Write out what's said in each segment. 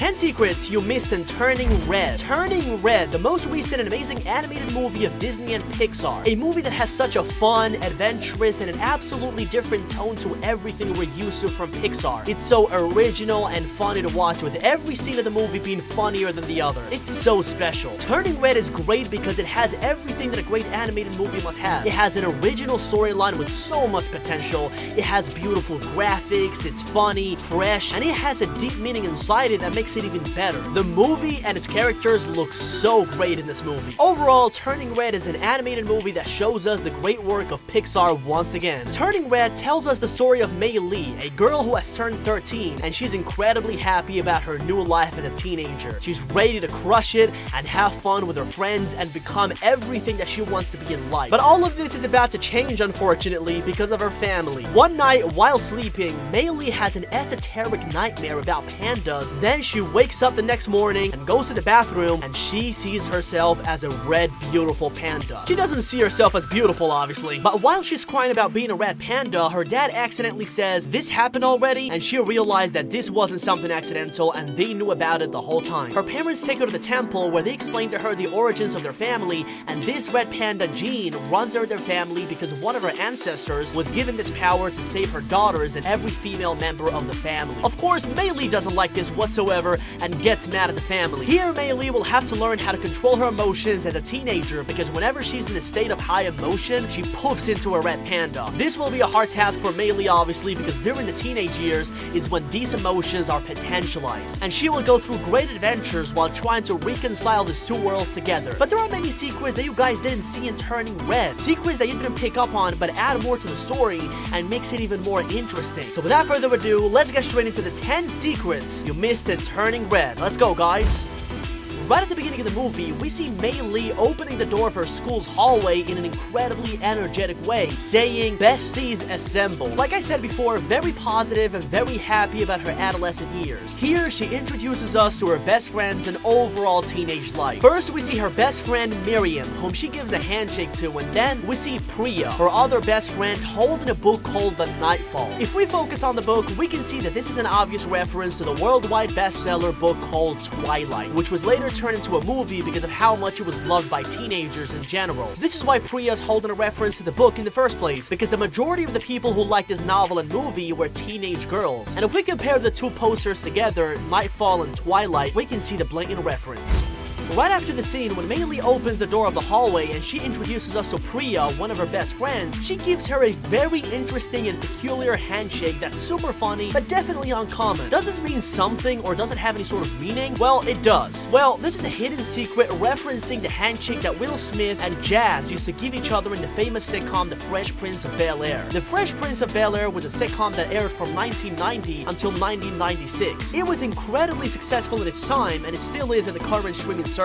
10 secrets you missed in Turning Red. Turning Red, the most recent and amazing animated movie of Disney and Pixar. A movie that has such a fun, adventurous, and an absolutely different tone to everything we're used to from Pixar. It's so original and funny to watch, with every scene of the movie being funnier than the other. It's so special. Turning Red is great because it has everything that a great animated movie must have. It has an original storyline with so much potential. It has beautiful graphics, it's funny, fresh, and it has a deep meaning inside it that makes it even better. The movie and its characters look so great in this movie. Overall, Turning Red is an animated movie that shows us the great work of Pixar once again. Turning Red tells us the story of Mei Lee, a girl who has turned 13, and she's incredibly happy about her new life as a teenager. She's ready to crush it and have fun with her friends and become everything that she wants to be in life. But all of this is about to change, unfortunately, because of her family. One night, while sleeping, Mei Lee has an esoteric nightmare about pandas. Then she wakes up the next morning and goes to the bathroom, and she sees herself as a red, beautiful panda. She doesn't see herself as beautiful, obviously, but while she's crying about being a red panda, her dad accidentally says, "This happened already," and she realized that this wasn't something accidental and they knew about it the whole time. Her parents take her to the temple where they explain to her the origins of their family, and this red panda gene runs their family because one of her ancestors was given this power to save her daughters and every female member of the family. Of course, Mei Lee doesn't like this whatsoever and gets mad at the family. Here, Mei Lee will have to learn how to control her emotions as a teenager, because whenever she's in a state of high emotion, she poofs into a red panda. This will be a hard task for Mei Lee, obviously, because during the teenage years is when these emotions are potentialized, and she will go through great adventures while trying to reconcile these two worlds together. But there are many secrets that you guys didn't see in Turning Red. Secrets that you didn't pick up on, but add more to the story and makes it even more interesting. So without further ado, let's get straight into the 10 secrets you missed in Turning Red. Let's go, guys. Right at the beginning of the movie, we see Mei Lee opening the door of her school's hallway in an incredibly energetic way, saying, "Besties assemble." Like I said before, very positive and very happy about her adolescent years. Here, she introduces us to her best friends and overall teenage life. First, we see her best friend Miriam, whom she gives a handshake to, and then we see Priya, her other best friend, holding a book called The Nightfall. If we focus on the book, we can see that this is an obvious reference to the worldwide bestseller book called Twilight, which was later turned into a movie because of how much it was loved by teenagers in general. This is why Priya's holding a reference to the book in the first place, because the majority of the people who liked this novel and movie were teenage girls. And if we compare the two posters together, Nightfall and Twilight, we can see the blatant reference. Right after the scene, when Mei Lee opens the door of the hallway and she introduces us to Priya, one of her best friends, she gives her a very interesting and peculiar handshake that's super funny, but definitely uncommon. Does this mean something, or does it have any sort of meaning? Well, it does. Well, this is a hidden secret referencing the handshake that Will Smith and Jazz used to give each other in the famous sitcom The Fresh Prince of Bel Air. The Fresh Prince of Bel Air was a sitcom that aired from 1990 until 1996. It was incredibly successful at its time, and it still is in the current streaming services.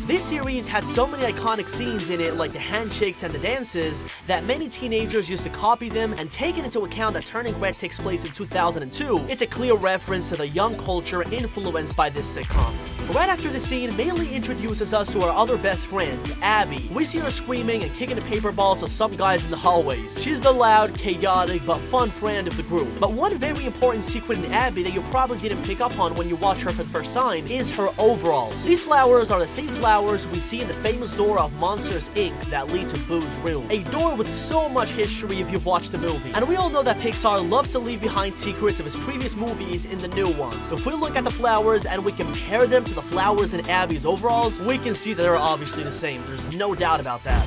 This series had so many iconic scenes in it, like the handshakes and the dances, that many teenagers used to copy them, and taking into account that Turning Red takes place in 2002, it's a clear reference to the young culture influenced by this sitcom. Right after the scene, Mei Lee introduces us to our other best friend, Abby. We see her screaming and kicking the paper balls to some guys in the hallways. She's the loud, chaotic, but fun friend of the group. But one very important secret in Abby that you probably didn't pick up on when you watch her for the first time is her overalls. These flowers are the same flowers we see in the famous door of Monsters, Inc. that lead to Boo's room. A door with so much history if you've watched the movie. And we all know that Pixar loves to leave behind secrets of his previous movies in the new ones. So if we look at the flowers and we compare them to the flowers in Abby's overalls, we can see that they're obviously the same. There's no doubt about that.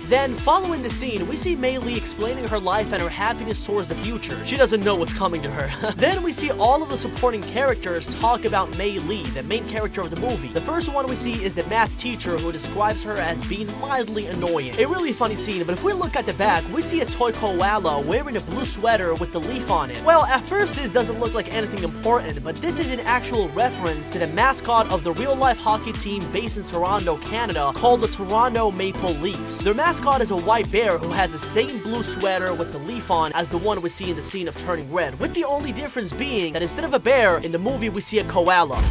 Then, following the scene, we see Mei Lee explaining her life and her happiness towards the future. She doesn't know what's coming to her. Then we see all of the supporting characters talk about Mei Lee, the main character of the movie. The first one we see is the math teacher, who describes her as being mildly annoying. A really funny scene, but if we look at the back, we see a toy koala wearing a blue sweater with the leaf on it. Well, at first this doesn't look like anything important, but this is an actual reference to the mascot of the real-life hockey team based in Toronto, Canada, called the Toronto Maple Leafs. Their mascot is a white bear who has the same blue sweater with the leaf on as the one we see in the scene of Turning Red, with the only difference being that instead of a bear, in the movie we see a koala.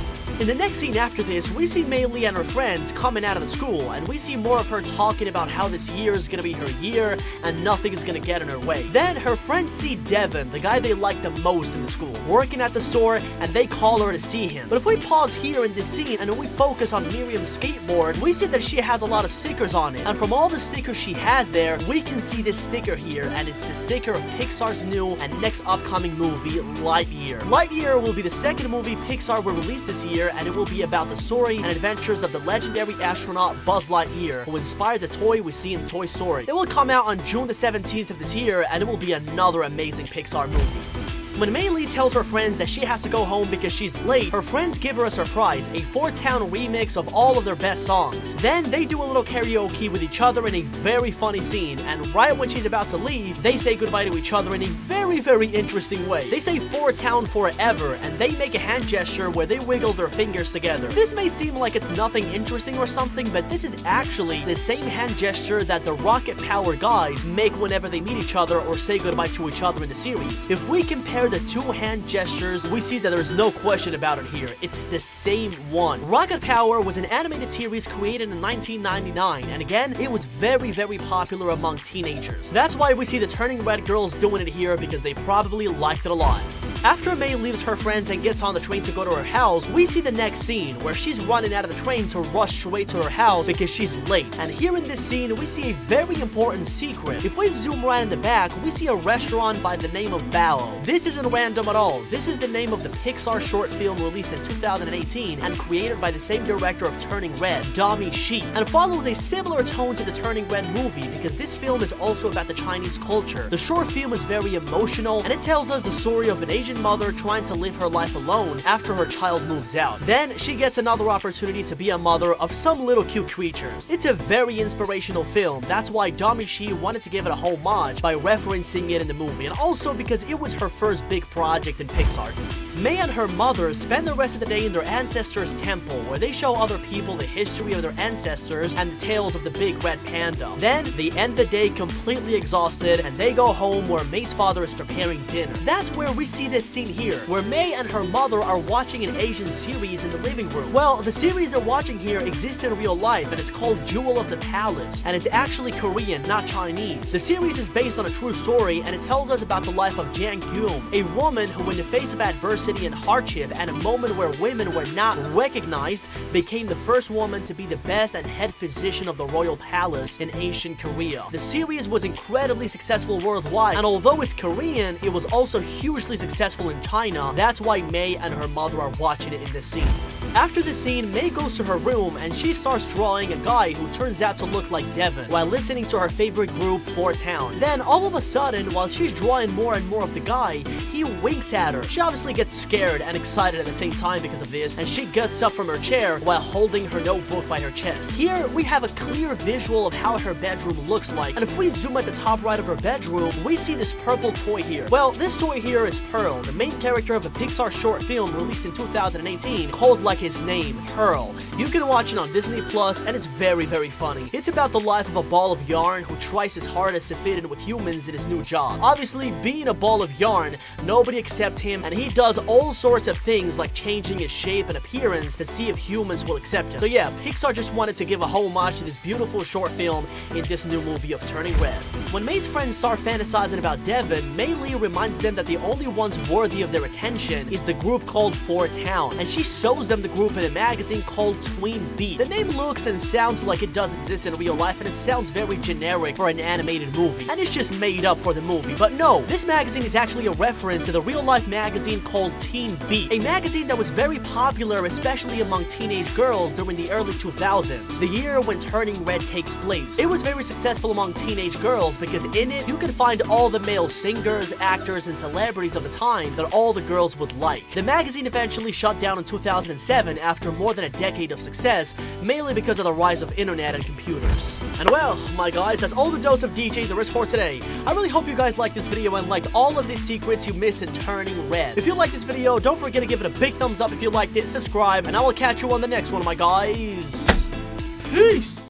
In the next scene after this, we see Mei Lee and her friends coming out of the school, and we see more of her talking about how this year is gonna be her year and nothing is gonna get in her way. Then her friends see Devin, the guy they like the most in the school, working at the store, and they call her to see him. But if we pause here in this scene and we focus on Miriam's skateboard, we see that she has a lot of stickers on it, and from all the stickers she has there, we can see this sticker here, and it's the sticker of Pixar's new and next upcoming movie, Lightyear. Lightyear will be the second movie Pixar will release this year, and it will be about the story and adventures of the legendary astronaut Buzz Lightyear, who inspired the toy we see in Toy Story. It will come out on June the 17th of this year, and it will be another amazing Pixar movie. When Mei Lee tells her friends that she has to go home because she's late, her friends give her a surprise, a Town remix of all of their best songs. Then they do a little karaoke with each other in a very funny scene, and right when she's about to leave, they say goodbye to each other in a very interesting way. They say Town forever, and they make a hand gesture where they wiggle their fingers together. This may seem like it's nothing interesting or something, but this is actually the same hand gesture that the Rocket Power guys make whenever they meet each other or say goodbye to each other in the series. If we compare the two hand gestures, we see that there's no question about it here. It's the same one. Rocket Power was an animated series created in 1999, and again, it was very popular among teenagers. That's why we see the Turning Red girls doing it here, because they probably liked it a lot. After Mei leaves her friends and gets on the train to go to her house, we see the next scene where she's running out of the train to rush straight to her house because she's late. And here in this scene, we see a very important secret. If we zoom right in the back, we see a restaurant by the name of Bao. This isn't random at all. This is the name of the Pixar short film released in 2018 and created by the same director of Turning Red, Dami Shi, and follows a similar tone to the Turning Red movie because this film is also about the Chinese culture. The short film is very emotional, and it tells us the story of an Asian mother trying to live her life alone after her child moves out. Then she gets another opportunity to be a mother of some little cute creatures. It's a very inspirational film. That's why Dami Shi wanted to give it a homage by referencing it in the movie, and also because it was her first big project in Pixar. Mei and her mother spend the rest of the day in their ancestors' temple, where they show other people the history of their ancestors and the tales of the big red panda. Then they end the day completely exhausted, and they go home where Mei's father is preparing dinner. That's where we see this scene here, where Mei and her mother are watching an Asian series in the living room. Well, the series they're watching here exists in real life, and it's called Jewel of the Palace, and it's actually Korean, not Chinese. The series is based on a true story, and it tells us about the life of Jang Gyum, a woman who, in the face of adversity and hardship and a moment where women were not recognized, became the first woman to be the best and head physician of the royal palace in ancient Korea. The series was incredibly successful worldwide, and although it's Korean, it was also hugely successful in China. That's why Mei and her mother are watching it in this scene. After the scene, Mei goes to her room and she starts drawing a guy who turns out to look like Devin while listening to her favorite group, Town. Then all of a sudden, while she's drawing more and more of the guy, he winks at her. She obviously gets scared and excited at the same time because of this, and she gets up from her chair while holding her notebook by her chest. Here, we have a clear visual of how her bedroom looks like, and if we zoom at the top right of her bedroom, we see this purple toy here. Well, this toy here is Pearl, the main character of a Pixar short film released in 2018 called like his name, Pearl. You can watch it on Disney Plus, and it's very funny. It's about the life of a ball of yarn who tries his hardest to fit in with humans in his new job. Obviously, being a ball of yarn, nobody accepts him, and he does all sorts of things like changing his shape and appearance to see if humans will accept him. So yeah, Pixar just wanted to give a homage to this beautiful short film in this new movie of Turning Red. When Mei's friends start fantasizing about Devin, Mei Lee reminds them that the only ones worthy of their attention is the group called Town, and she shows them the group in a magazine called Tween B. The name looks and sounds like it does exist in real life, and it sounds very generic for an animated movie, and it's just made up for the movie. But no, this magazine is actually a reference to the real-life magazine called Tween B, a magazine that was very popular, especially among teenage girls during the early 2000s, the year when Turning Red takes place. It was very successful among teenage girls because in it, you could find all the male singers, actors, and celebrities of the time that all the girls would like. The magazine eventually shut down in 2007 after more than a decade of success, mainly because of the rise of internet and computers. And well, my guys, that's all the dose of DJ there is for today. I really hope you guys liked this video and liked all of these secrets you missed in Turning Red. If you liked this video, don't forget to give it a big thumbs up if you liked it, subscribe, and I will catch you on the next one, my guys. Peace!